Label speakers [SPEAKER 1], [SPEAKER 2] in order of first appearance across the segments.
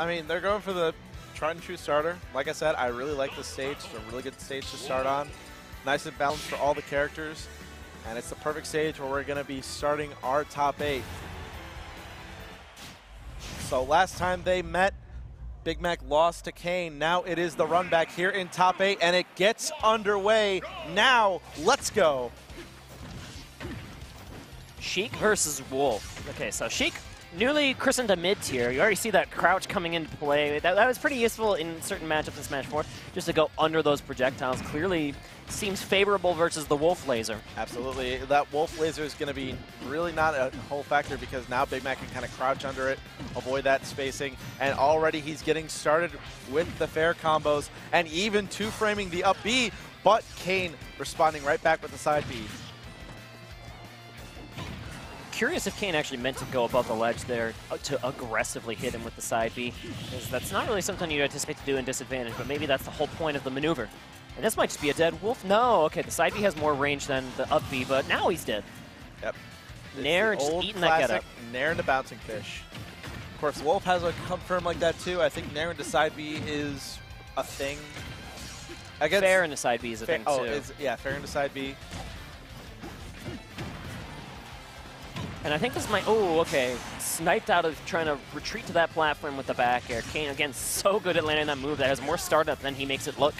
[SPEAKER 1] I mean, they're going for the tried and true starter. Like I said, I really like this stage. It's a really good stage to start on. Nice and balanced for all the characters. And it's the perfect stage where we're going to be starting our top 8. So last time they met, Big Mac lost to Kain. Now it is the run back here in top 8, and it gets underway. Now, let's go.
[SPEAKER 2] Sheik versus Wolf. Okay, so Sheik, newly christened a mid-tier. You already see that crouch coming into play. That was pretty useful in certain matchups in Smash 4, just to go under those projectiles. Clearly seems favorable versus the Wolf laser.
[SPEAKER 1] Absolutely. That Wolf laser is going to be really not a whole factor because now Big Mac can kind of crouch under it, avoid that spacing, and already he's getting started with the fair combos and even two-framing the up B, but Kain responding right back with the side B.
[SPEAKER 2] Curious if Kain actually meant to go above the ledge there to aggressively hit him with the side B, because that's not really something you anticipate to do in disadvantage, but maybe that's the whole point of the maneuver. And this might just be a dead Wolf. No, okay, the side B has more range than the up B, but now he's dead.
[SPEAKER 1] Yep.
[SPEAKER 2] Nair just eating that get up.
[SPEAKER 1] Nair into bouncing fish. Of course, Wolf has a confirm like that too. I think Nair into side B is a thing.
[SPEAKER 2] Fair into side B is a thing too.
[SPEAKER 1] Yeah, fair into side B.
[SPEAKER 2] And I think this might, oh, okay, sniped out of trying to retreat to that platform with the back air. Kain, again, so good at landing that move that has more startup than he makes it look.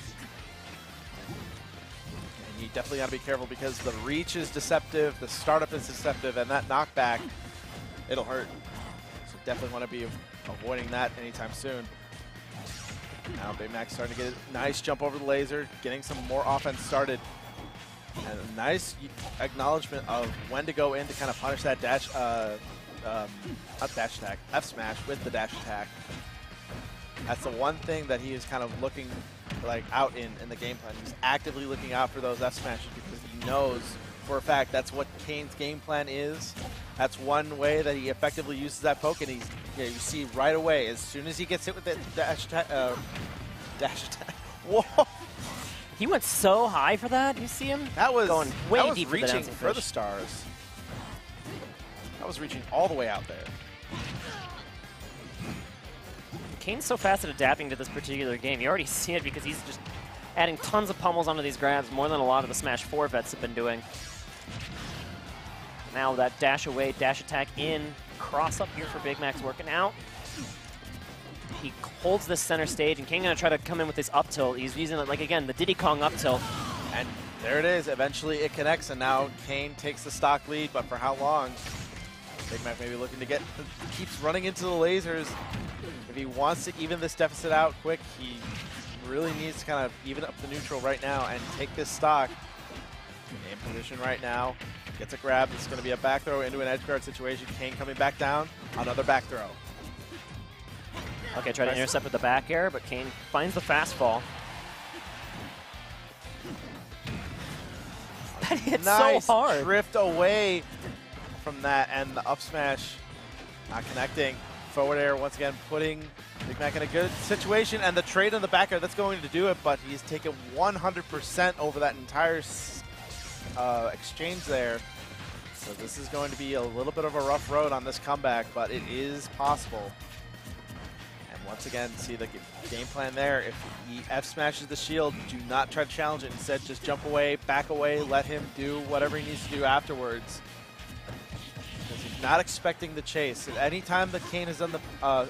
[SPEAKER 1] And you definitely got to be careful because the reach is deceptive, the startup is deceptive, and that knockback, it'll hurt. So definitely want to be avoiding that anytime soon. Now Big Mac's starting to get a nice jump over the laser, getting some more offense started. And a nice acknowledgement of when to go in to kind of punish that dash, not dash attack, F smash with the dash attack. That's the one thing that he is kind of looking like out in the game plan. He's actively looking out for those F smashes because he knows for a fact that's what Kain's game plan is. That's one way that he effectively uses that poke, and you see right away as soon as he gets hit with the dash attack. Whoa!
[SPEAKER 2] He went so high for that. You see him?
[SPEAKER 1] That was
[SPEAKER 2] going way deep
[SPEAKER 1] reaching for the stars. That was reaching all the way out there.
[SPEAKER 2] Kain's so fast at adapting to this particular game. You already see it because he's just adding tons of pummels onto these grabs, more than a lot of the Smash 4 vets have been doing. Now that dash away, dash attack in, cross up here for Big Mac's working out. He holds this center stage, and Kain gonna try to come in with this up tilt. He's using it, like, again, the Diddy Kong up tilt.
[SPEAKER 1] And there it is. Eventually it connects, and now Kain takes the stock lead, but for how long? Big Mac maybe looking to get, keeps running into the lasers. If he wants to even this deficit out quick, he really needs to kind of even up the neutral right now and take this stock. In position right now, gets a grab. It's gonna be a back throw into an edge guard situation. Kain coming back down, another back throw.
[SPEAKER 2] Okay, try to intercept with the back air, but Kain finds the fast fall. That hits
[SPEAKER 1] nice
[SPEAKER 2] so hard.
[SPEAKER 1] Drift away from that, and the up smash not connecting. Forward air once again putting Big Mac in a good situation, and the trade on the back air, that's going to do it, but he's taken 100% over that entire exchange there. So this is going to be a little bit of a rough road on this comeback, but it is possible. Once again, see the game plan there. If he F smashes the shield, do not try to challenge it. Instead, just jump away, back away, let him do whatever he needs to do afterwards. Because he's not expecting the chase. At any time that Kain has done the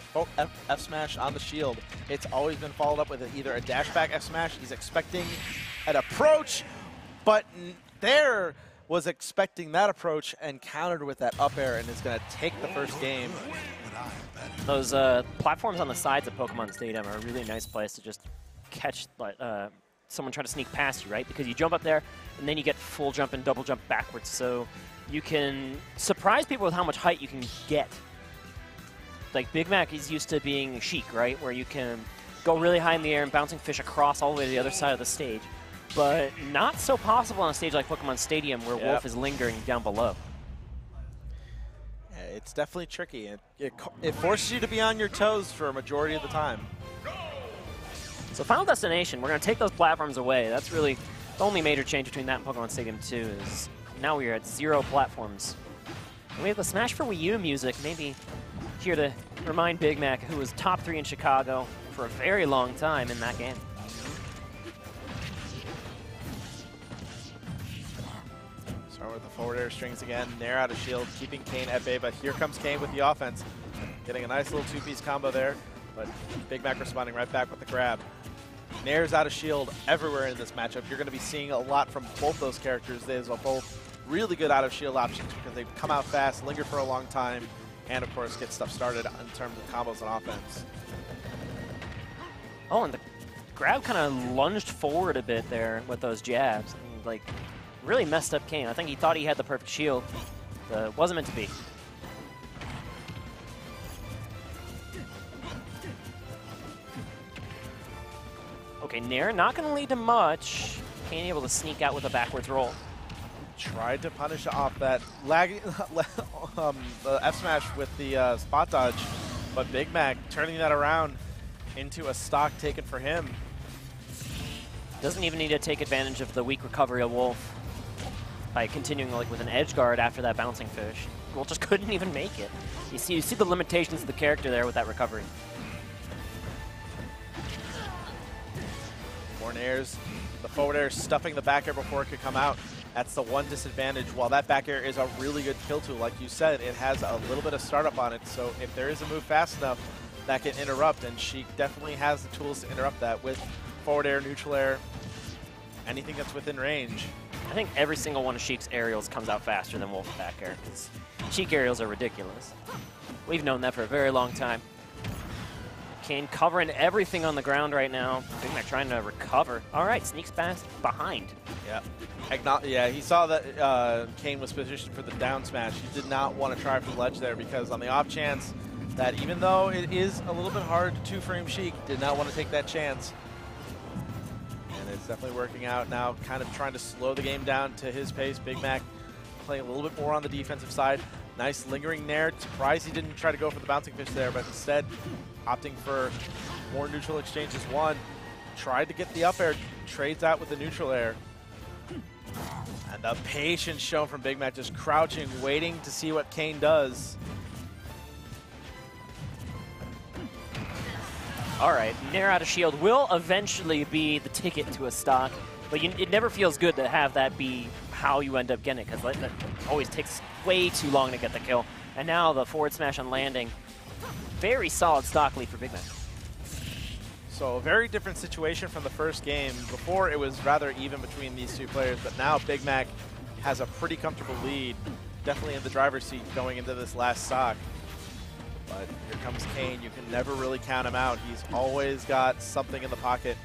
[SPEAKER 1] F smash on the shield, it's always been followed up with either a dash back F smash. He's expecting an approach, but there was expecting that approach and countered with that up air, and is going to take the first game.
[SPEAKER 2] Those platforms on the sides of Pokemon Stadium are a really nice place to just catch someone trying to sneak past you, right? Because you jump up there, and then you get full jump and double jump backwards. So you can surprise people with how much height you can get. Like Big Mac is used to being Sheik, right? Where you can go really high in the air and bouncing fish across all the way to the other side of the stage. But not so possible on a stage like Pokemon Stadium where Wolf is lingering down below.
[SPEAKER 1] It's definitely tricky. It forces you to be on your toes for a majority of the time.
[SPEAKER 2] So Final Destination, we're going to take those platforms away. That's really the only major change between that and Pokemon Stadium 2 is now we are at 0 platforms. And we have the Smash for Wii U music maybe here to remind Big Mac, who was top 3 in Chicago for a very long time in that game.
[SPEAKER 1] Start with the forward air strings again. Nair out of shield, keeping Kain at bay, but here comes Kain with the offense. Getting a nice little two-piece combo there, but Big Mac responding right back with the grab. Nair's out of shield everywhere in this matchup. You're going to be seeing a lot from both those characters. They are both really good out of shield options because they come out fast, linger for a long time, and of course get stuff started in terms of combos and offense.
[SPEAKER 2] Oh, and the grab kind of lunged forward a bit there with those jabs. And, like, really messed up Kain. I think he thought he had the perfect shield. Wasn't meant to be. Okay, Nair not going to lead to much. Kain able to sneak out with a backwards roll.
[SPEAKER 1] Tried to punish off that lag, the F smash with the spot dodge, but Big Mac turning that around into a stock taken for him.
[SPEAKER 2] Doesn't even need to take advantage of the weak recovery of Wolf by continuing like with an edge guard after that bouncing fish. Wolf just couldn't even make it. You see the limitations of the character there with that recovery.
[SPEAKER 1] More nairs, the forward air stuffing the back air before it could come out. That's the one disadvantage. While that back air is a really good kill tool, like you said, it has a little bit of startup on it. So if there is a move fast enough, that can interrupt, and she definitely has the tools to interrupt that with forward air, neutral air, anything that's within range.
[SPEAKER 2] I think every single one of Sheik's aerials comes out faster than Wolf's back air, because Sheik aerials are ridiculous. We've known that for a very long time. Kain covering everything on the ground right now. Big Mac trying to recover. All right, sneaks past behind.
[SPEAKER 1] Yeah. Yeah, he saw that Kain was positioned for the down smash. He did not want to try for the ledge there because on the off chance that even though it is a little bit hard to two-frame Sheik, did not want to take that chance. And it's definitely working out now, kind of trying to slow the game down to his pace. Big Mac playing a little bit more on the defensive side. Nice lingering Nair. Surprised he didn't try to go for the bouncing fish there, but instead opting for more neutral exchanges. One, tried to get the up air, trades out with the neutral air. And the patience shown from Big Mac, just crouching, waiting to see what Kain does.
[SPEAKER 2] All right, Nair out of shield will eventually be the ticket to a stock, but it never feels good to have that be how you end up getting it, because that always takes way too long to get the kill. And now the forward smash on landing. Very solid stock lead for Big Mac.
[SPEAKER 1] So a very different situation from the first game. Before it was rather even between these two players, but now Big Mac has a pretty comfortable lead, definitely in the driver's seat going into this last stock. But here comes Kain. You can never really count him out. He's always got something in the pocket,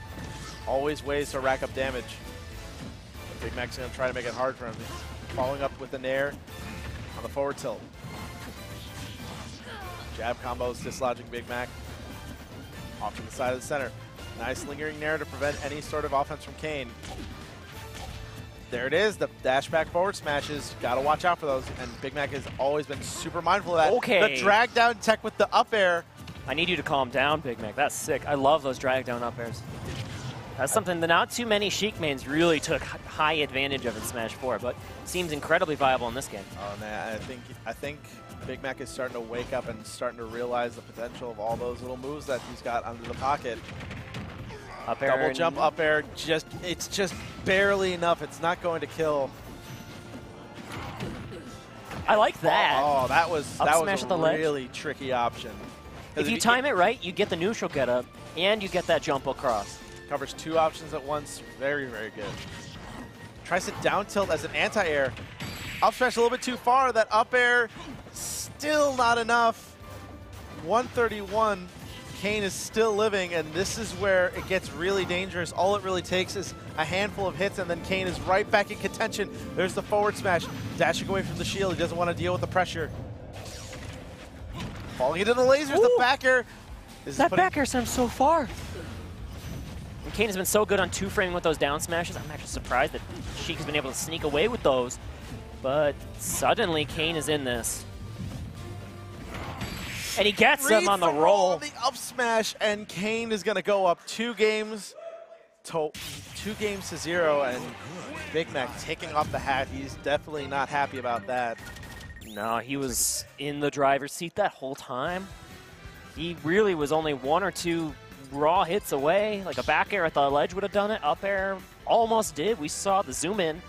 [SPEAKER 1] always ways to rack up damage. But Big Mac's going to try to make it hard for him. He's following up with the Nair on the forward tilt. Jab combos dislodging Big Mac. Off to the side of the center. Nice lingering Nair to prevent any sort of offense from Kain. There it is, the dash back forward smashes. Gotta watch out for those, and Big Mac has always been super mindful of that.
[SPEAKER 2] Okay.
[SPEAKER 1] The drag down tech with the up air.
[SPEAKER 2] I need you to calm down, Big Mac. That's sick. I love those drag down up airs. That's something that not too many Sheik mains really took high advantage of in Smash 4, but seems incredibly viable in this game.
[SPEAKER 1] Oh man, I think Big Mac is starting to wake up and starting to realize the potential of all those little moves that he's got under the pocket.
[SPEAKER 2] Up air.
[SPEAKER 1] Double jump, up air, it's just barely enough. It's not going to kill.
[SPEAKER 2] I like that.
[SPEAKER 1] Oh, that was
[SPEAKER 2] the ledge.
[SPEAKER 1] Really tricky option.
[SPEAKER 2] If you time it right, you get the neutral get up, and you get that jump across.
[SPEAKER 1] Covers two options at once. Very, very good. Tries to down tilt as an anti-air. Up smash a little bit too far. That up air, still not enough. 131. Kain is still living, and this is where it gets really dangerous. All it really takes is a handful of hits, and then Kain is right back in contention. There's the forward smash. Dashing away from the shield. He doesn't want to deal with the pressure. Falling into the lasers. Ooh. The back air.
[SPEAKER 2] That back air sent him so far. And Kain has been so good on two-framing with those down smashes. I'm actually surprised that Sheik has been able to sneak away with those. But suddenly, Kain is in this. And he gets him on the roll.
[SPEAKER 1] The up smash, and Kain is going to go up 2 games to 0, and Big Mac taking off the hat. He's definitely not happy about that.
[SPEAKER 2] No, he was in the driver's seat that whole time. He really was only 1 or 2 raw hits away. Like a back air at the ledge would have done it. Up air almost did. We saw the zoom in.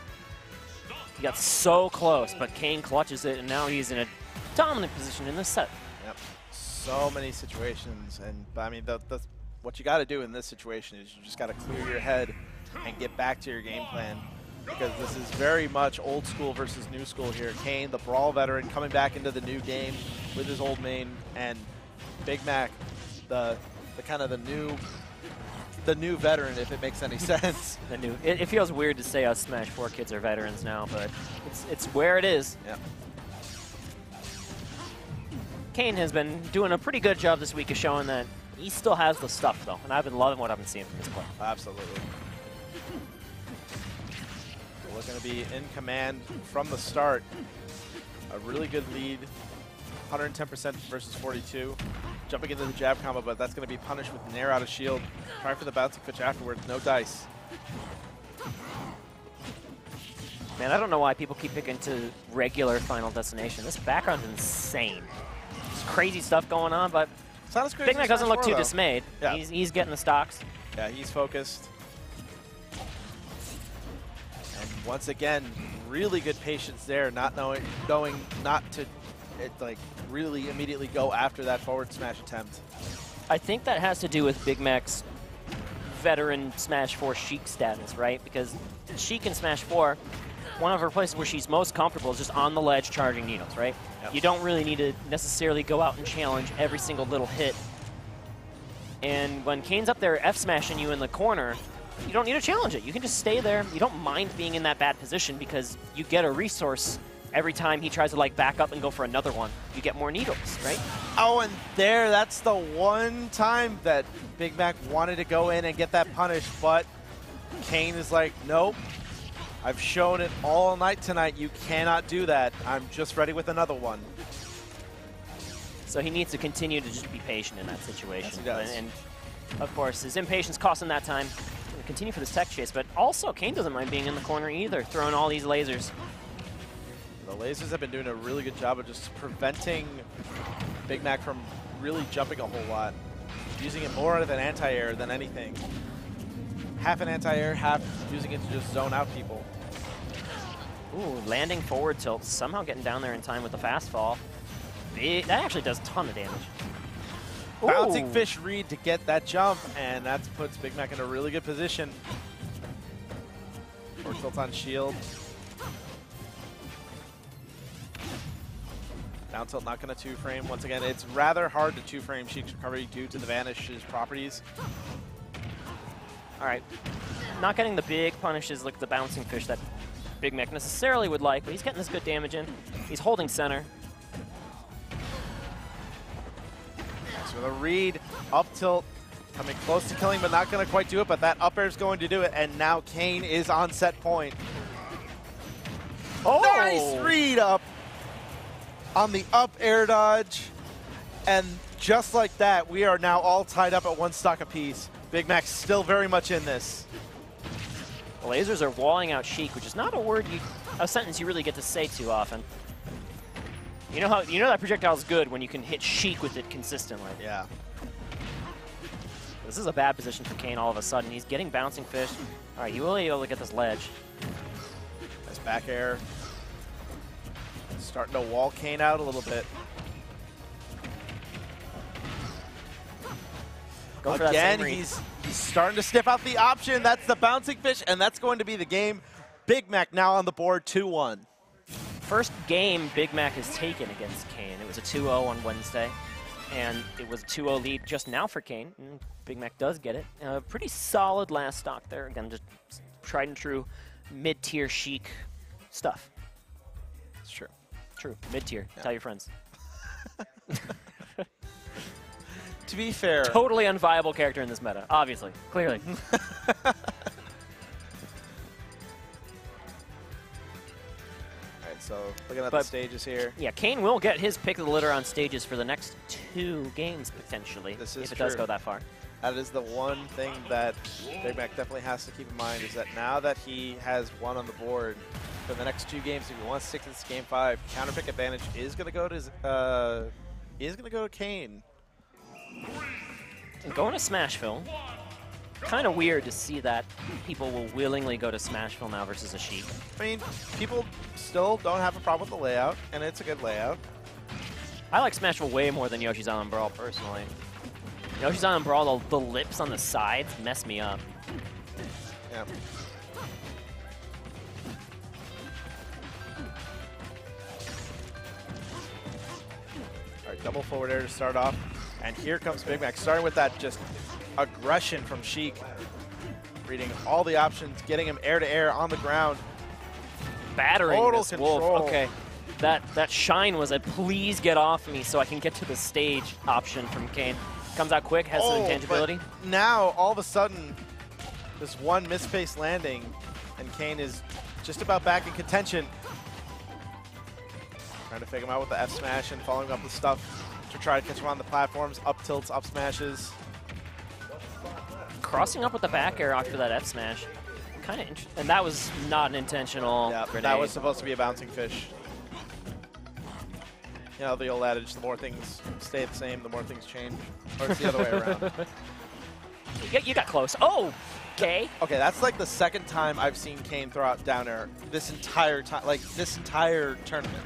[SPEAKER 2] He got so close, but Kain clutches it, and now he's in a dominant position in this set.
[SPEAKER 1] Yep. So many situations, and I mean, what you got to do in this situation is you just got to clear your head and get back to your game plan, because this is very much old school versus new school here. Kain, the brawl veteran, coming back into the new game with his old main, and Big Mac, the kind of the new veteran, if it makes any sense.
[SPEAKER 2] It feels weird to say us Smash 4 kids are veterans now, but it's where it is.
[SPEAKER 1] Yep.
[SPEAKER 2] Kain has been doing a pretty good job this week of showing that he still has the stuff, though, and I've been loving what I've been seeing from this play.
[SPEAKER 1] Absolutely. We're going to be in command from the start. A really good lead, 110% versus 42. Jumping into the jab combo, but that's going to be punished with Nair out of shield. Trying for the bouncing pitch afterwards, no dice.
[SPEAKER 2] Man, I don't know why people keep picking to regular Final Destination. This background's insane. There's crazy stuff going on, but
[SPEAKER 1] It's not as crazy
[SPEAKER 2] Big Mac doesn't look too
[SPEAKER 1] though.
[SPEAKER 2] dismayed.
[SPEAKER 1] Yeah.
[SPEAKER 2] He's getting the stocks.
[SPEAKER 1] Yeah, he's focused. And once again, really good patience there, not knowing not to really immediately go after that forward smash attempt.
[SPEAKER 2] I think that has to do with Big Mac's veteran Smash 4 Sheik status, right? Because Sheik in Smash 4, one of her places where she's most comfortable is just on the ledge charging needles, right?
[SPEAKER 1] Yep.
[SPEAKER 2] You don't really need to necessarily go out and challenge every single little hit. And when Kain's up there F-smashing you in the corner, you don't need to challenge it. You can just stay there. You don't mind being in that bad position because you get a resource every time he tries to like back up and go for another one. You get more needles, right?
[SPEAKER 1] Oh, and that's the one time that Big Mac wanted to go in and get that punish, but Kain is like, nope. I've shown it all night tonight. You cannot do that. I'm just ready with another one.
[SPEAKER 2] So he needs to continue to just be patient in that situation.
[SPEAKER 1] Yes, he does.
[SPEAKER 2] And of course, his impatience cost him that time. He's going to continue for this tech chase, but also Kain doesn't mind being in the corner either, throwing all these lasers.
[SPEAKER 1] The lasers have been doing a really good job of just preventing Big Mac from really jumping a whole lot. Using it more of an anti-air than anything. Half an anti-air, half using it to just zone out people.
[SPEAKER 2] Ooh, landing forward tilt, somehow getting down there in time with the fast fall. That actually does a ton of damage.
[SPEAKER 1] Bouncing
[SPEAKER 2] Ooh.
[SPEAKER 1] fish read to get that jump, and that puts Big Mac in a really good position. Forward tilt on shield. Down tilt not going to two-frame. Once again, it's rather hard to two-frame Sheik's recovery due to the Vanish's properties.
[SPEAKER 2] All right, not getting the big punishes like the bouncing fish that Big Mac necessarily would like, but he's getting this good damage in. He's holding center.
[SPEAKER 1] So the read, up tilt, coming close to killing, but not going to quite do it, but that up air is going to do it, and now Kain is on set point.
[SPEAKER 2] Oh!
[SPEAKER 1] Nice read up on the up air dodge, and just like that, we are now all tied up at 1 stock apiece. Big Mac's still very much in this.
[SPEAKER 2] The lasers are walling out Sheik, which is not a sentence you really get to say too often. You know that projectile's good when you can hit Sheik with it consistently.
[SPEAKER 1] Yeah.
[SPEAKER 2] This is a bad position for Kain all of a sudden. He's getting bouncing fish. All right, he will be able to get this ledge.
[SPEAKER 1] Nice back air. Starting to wall Kain out a little bit.
[SPEAKER 2] Go for that
[SPEAKER 1] Again,
[SPEAKER 2] same read.
[SPEAKER 1] he's starting to sniff out the option. That's the bouncing fish, and that's going to be the game. Big Mac now on the board, 2-1.
[SPEAKER 2] First game Big Mac has taken against Kain. It was a 2-0 on Wednesday, and it was a 2-0 lead just now for Kain. And Big Mac does get it. Pretty solid last stock there. Again, just tried and true mid-tier Sheik stuff.
[SPEAKER 1] It's true.
[SPEAKER 2] True, mid-tier.
[SPEAKER 1] Yeah.
[SPEAKER 2] Tell your friends.
[SPEAKER 1] To be fair.
[SPEAKER 2] Totally unviable character in this meta, obviously, clearly.
[SPEAKER 1] All right, so looking at the stages here.
[SPEAKER 2] Yeah, Kain will get his pick of the litter on stages for the next 2 games, potentially,
[SPEAKER 1] This is
[SPEAKER 2] if it does
[SPEAKER 1] true.
[SPEAKER 2] go that far.
[SPEAKER 1] That is the one thing that Big Mac definitely has to keep in mind, is that now that he has 1 on the board, for the next 2 games, if he wants to stick to this game 5, counter pick advantage is going to go to Kain.
[SPEAKER 2] And going to Smashville. Kind of weird to see that people will willingly go to Smashville now versus a Sheik.
[SPEAKER 1] I mean, people still don't have a problem with the layout, and it's a good layout.
[SPEAKER 2] I like Smashville way more than Yoshi's Island Brawl, personally. Yoshi's Island Brawl, the lips on the sides mess me up.
[SPEAKER 1] Yeah. All right, double forward air to start off. And here comes Big Mac, starting with that just aggression from Sheik. Reading all the options, getting him air to air on the ground.
[SPEAKER 2] Battering
[SPEAKER 1] Total
[SPEAKER 2] this
[SPEAKER 1] control.
[SPEAKER 2] Wolf. Okay. That shine was a please get off me so I can get to the stage option from Kain. Comes out quick, has some intangibility.
[SPEAKER 1] But now, all of a sudden, this one misspaced landing, and Kain is just about back in contention. Trying to fake him out with the F smash and following up with stuff to try to catch him on the platforms. Up tilts, up smashes.
[SPEAKER 2] Crossing up with the back air after that F smash. Kind of interesting. And that was not an intentional grenade.
[SPEAKER 1] That was supposed to be a bouncing fish. You know, the old adage, the more things stay the same, the more things change. Or it's the other way around.
[SPEAKER 2] You got close. Oh, okay.
[SPEAKER 1] Okay, that's like the second time I've seen Kain throw out down air this entire time, like this entire tournament.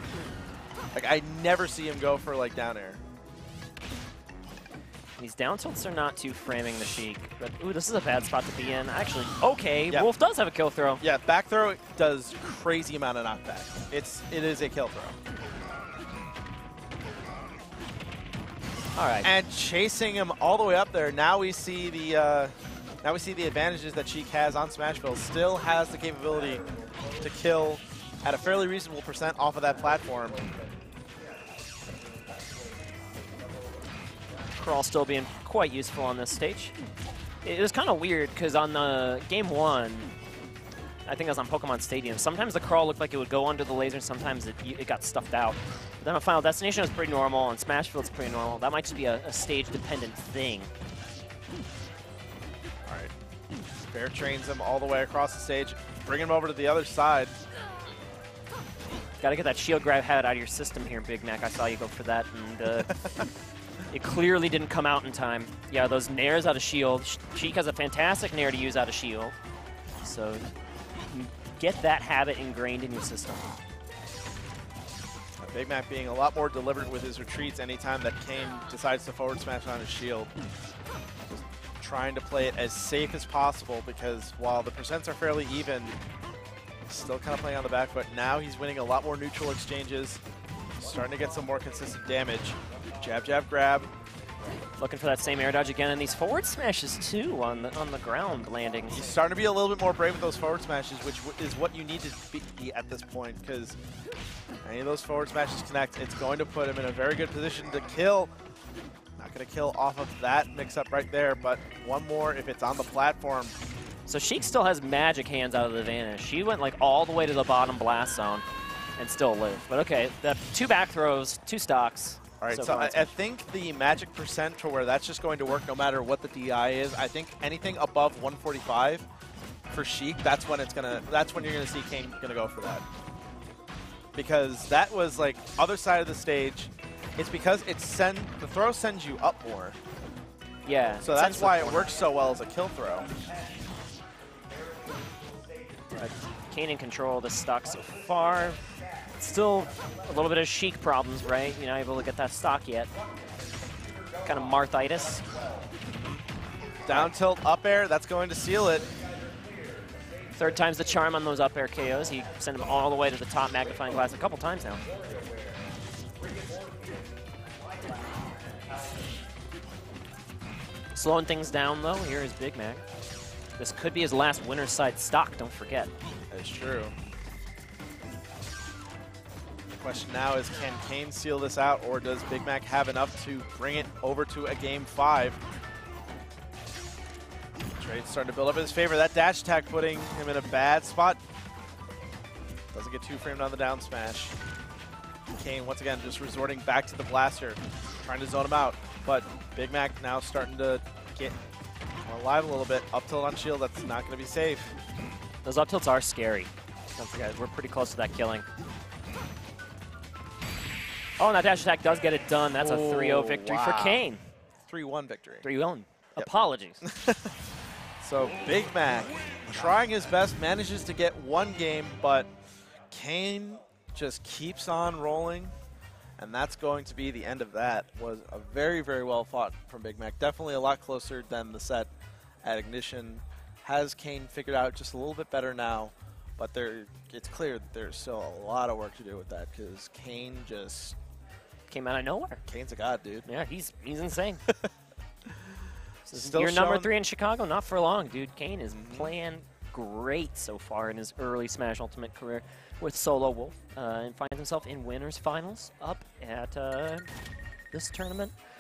[SPEAKER 1] Like, I never see him go for like down air.
[SPEAKER 2] These down tilts are not too framing the Sheik, but ooh, this is a bad spot to be in. Actually, okay,
[SPEAKER 1] yeah.
[SPEAKER 2] Wolf does have a kill throw.
[SPEAKER 1] Yeah, back throw does crazy amount of knockback. It is a kill throw.
[SPEAKER 2] All right.
[SPEAKER 1] And chasing him all the way up there. Now we see the advantages that Sheik has on Smashville. Still has the capability to kill at a fairly reasonable % off of that platform.
[SPEAKER 2] Crawl still being quite useful on this stage. It was kind of weird because on the game 1, I think it was on Pokemon Stadium, sometimes the crawl looked like it would go under the laser, and sometimes it got stuffed out. But then on Final Destination, it was pretty normal, and Smashville's pretty normal. That might just be a stage-dependent thing.
[SPEAKER 1] All right. Bear trains him all the way across the stage, bring him over to the other side.
[SPEAKER 2] Got to get that shield grab habit out of your system here, Big Mac. I saw you go for that, and it clearly didn't come out in time. Yeah, those nairs out of shield. Sheik has a fantastic nair to use out of shield. So get that habit ingrained in your system.
[SPEAKER 1] Big Mac being a lot more deliberate with his retreats anytime that Kain decides to forward smash on his shield. Just trying to play it as safe as possible because while the percents are fairly even, still kind of playing on the back foot. Now he's winning a lot more neutral exchanges, starting to get some more consistent damage. Jab, jab, grab.
[SPEAKER 2] Looking for that same air dodge again, and these forward smashes too on the ground landings.
[SPEAKER 1] He's starting to be a little bit more brave with those forward smashes, which is what you need to be at this point, because any of those forward smashes connect, it's going to put him in a very good position to kill. Not going to kill off of that mix-up right there, but one more if it's on the platform.
[SPEAKER 2] So Sheik still has magic hands out of the vanish. She went like all the way to the bottom blast zone and still lived. But okay, the 2 back throws, 2 stocks.
[SPEAKER 1] All right, so I think the magic percent to where that's just going to work no matter what the DI is. I think anything above 145 for Sheik, that's when you're gonna see Kain gonna go for that. Because that was like other side of the stage. It's because the throw sends you up more.
[SPEAKER 2] Yeah.
[SPEAKER 1] So that's why it works so well as a kill throw.
[SPEAKER 2] Kain in control of the stock so far. Still a little bit of Sheik problems, right? You're not able to get that stock yet. Kind of Marthitis.
[SPEAKER 1] Down tilt, up air, that's going to seal it.
[SPEAKER 2] 3rd time's the charm on those up air KOs. He sent him all the way to the top magnifying glass a couple times now. Slowing things down though, here is Big Mac. This could be his last winner's side stock, don't forget.
[SPEAKER 1] That is true. The question now is, can Kain seal this out, or does Big Mac have enough to bring it over to a game 5? Trade's starting to build up in his favor. That dash attack putting him in a bad spot. Doesn't get too framed on the down smash. Kain, once again, just resorting back to the blaster, trying to zone him out. But Big Mac now starting to get more alive a little bit. Up tilt on shield, that's not going to be safe.
[SPEAKER 2] Those up tilts are scary. Don't forget, we're pretty close to that killing. Oh, and that dash attack does get it done. That's a 3-0 victory for Kain.
[SPEAKER 1] 3-1 victory.
[SPEAKER 2] 3-1.
[SPEAKER 1] Yep.
[SPEAKER 2] Apologies.
[SPEAKER 1] So Big Mac, trying his best, manages to get one game, but Kain just keeps on rolling, and that's going to be the end of that. Was a very, very well fought from Big Mac. Definitely a lot closer than the set at Ignition. Has Kain figured out just a little bit better now, but it's clear that there's still a lot of work to do with that, because Kain just
[SPEAKER 2] came out of nowhere.
[SPEAKER 1] Kain's a god, dude.
[SPEAKER 2] Yeah, he's insane.
[SPEAKER 1] Still
[SPEAKER 2] You're number
[SPEAKER 1] showing-
[SPEAKER 2] 3 in Chicago, not for long, dude. Kain is playing great so far in his early Smash Ultimate career with Solo Wolf, and finds himself in winners finals up at this tournament.